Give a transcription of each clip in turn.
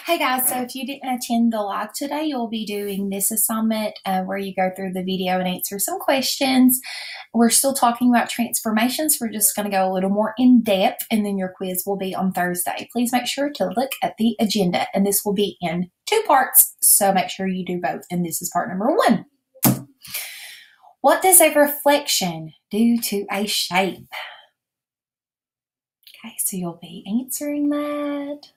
Hey guys, so if you didn't attend the live today, you'll be doing this assignment where you go through the video and answer some questions. We're still talking about transformations. We're just going to go a little more in depth, and then your quiz will be on Thursday. Please make sure to look at the agenda, and this will be in 2 parts, so make sure you do both. And this is part number 1. What does a reflection do to a shape? Okay, so you'll be answering that.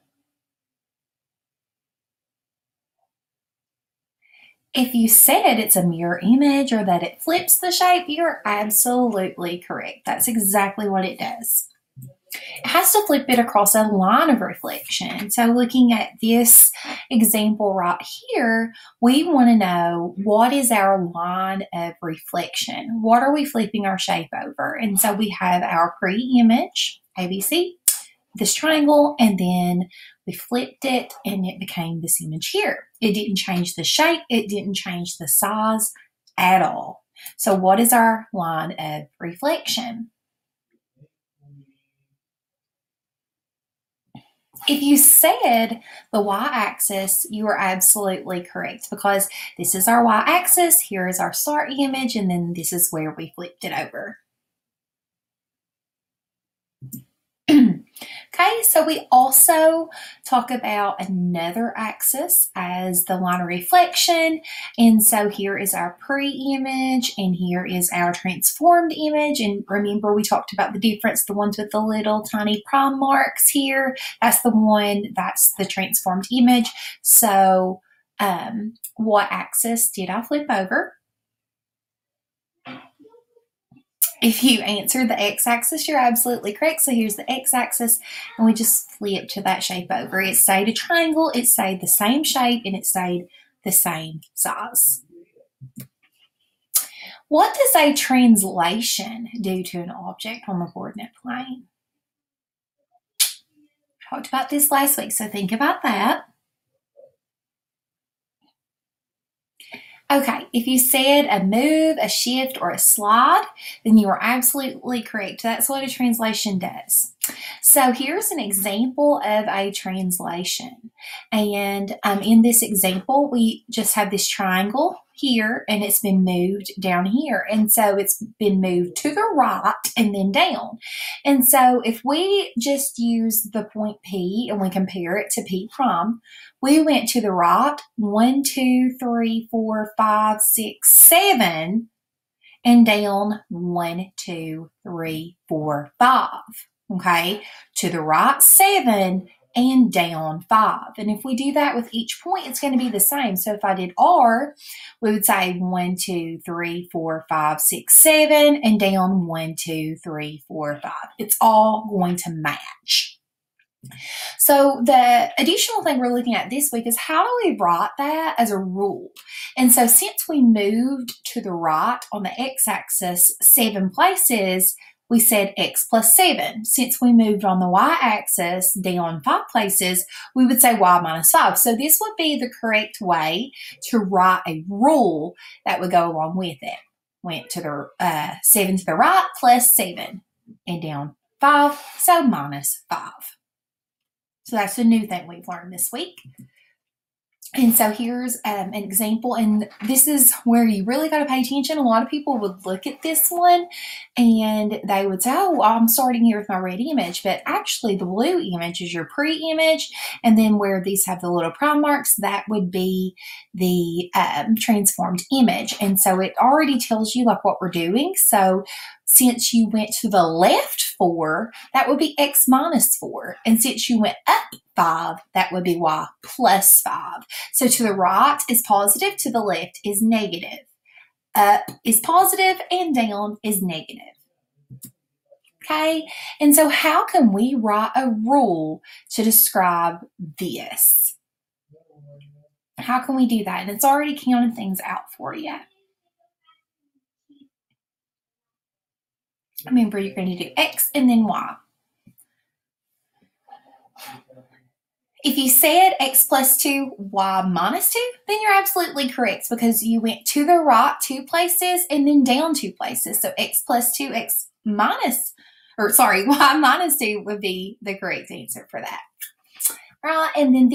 If you said it's a mirror image or that it flips the shape, you're absolutely correct. That's exactly what it does. It has to flip it across a line of reflection. So looking at this example right here, we want to know what is our line of reflection? What are we flipping our shape over? And so we have our pre-image, ABC, this triangle, and then we flipped it and it became this image here. It didn't change the shape. It didn't change the size at all. So what is our line of reflection? If you said the y-axis, you are absolutely correct because this is our y-axis, here is our start image, and then this is where we flipped it over. Okay, so we also talk about another axis as the line of reflection. And so here is our pre-image and here is our transformed image. And remember, we talked about the difference, the ones with the little tiny prime marks here. That's the one, that's the transformed image. So what axis did I flip over? If you answered the x-axis, you're absolutely correct. So here's the x-axis, and we just flip to that shape over. It stayed a triangle, it stayed the same shape, and it stayed the same size. What does a translation do to an object on the coordinate plane? Talked about this last week, so think about that. Okay, if you said a move, a shift, or a slide, then you are absolutely correct. That's what a translation does. So here's an example of a translation. And in this example, we just have this triangle here, and it's been moved down here. And so it's been moved to the right and then down. And so if we just use the point P and we compare it to P prime, we went to the right 1, 2, 3, 4, 5, 6, 7, and down 1, 2, 3, 4, 5. Okay, to the right 7 and down 5. And if we do that with each point, it's going to be the same. So if I did R, we would say 1, 2, 3, 4, 5, 6, 7, and down 1, 2, 3, 4, 5. It's all going to match. So the additional thing we're looking at this week is how do we write that as a rule? And so since we moved to the right on the x-axis 7 places, we said x plus 7. Since we moved on the y-axis down 5 places, we would say y minus 5. So this would be the correct way to write a rule that would go along with it. Went to the 7 to the right plus 7 and down 5, so minus 5. So that's a new thing we've learned this week. And so here's an example, and this is where you really got to pay attention. A lot of people would look at this one and they would say, oh, I'm starting here with my red image, but actually the blue image is your pre-image, and then where these have the little prime marks, that would be the transformed image. And so it already tells you like what we're doing. So since you went to the left 4, that would be x minus 4. And since you went up 5, that would be y plus 5. So to the right is positive, to the left is negative. Up is positive, and down is negative. Okay, and so how can we write a rule to describe this? How can we do that? And it's already counted things out for you. Remember, you're going to do x and then y. If you said x plus 2, y minus 2, then you're absolutely correct because you went to the right 2 places and then down 2 places. So x plus 2, y minus 2 would be the correct answer for that. All right, and then this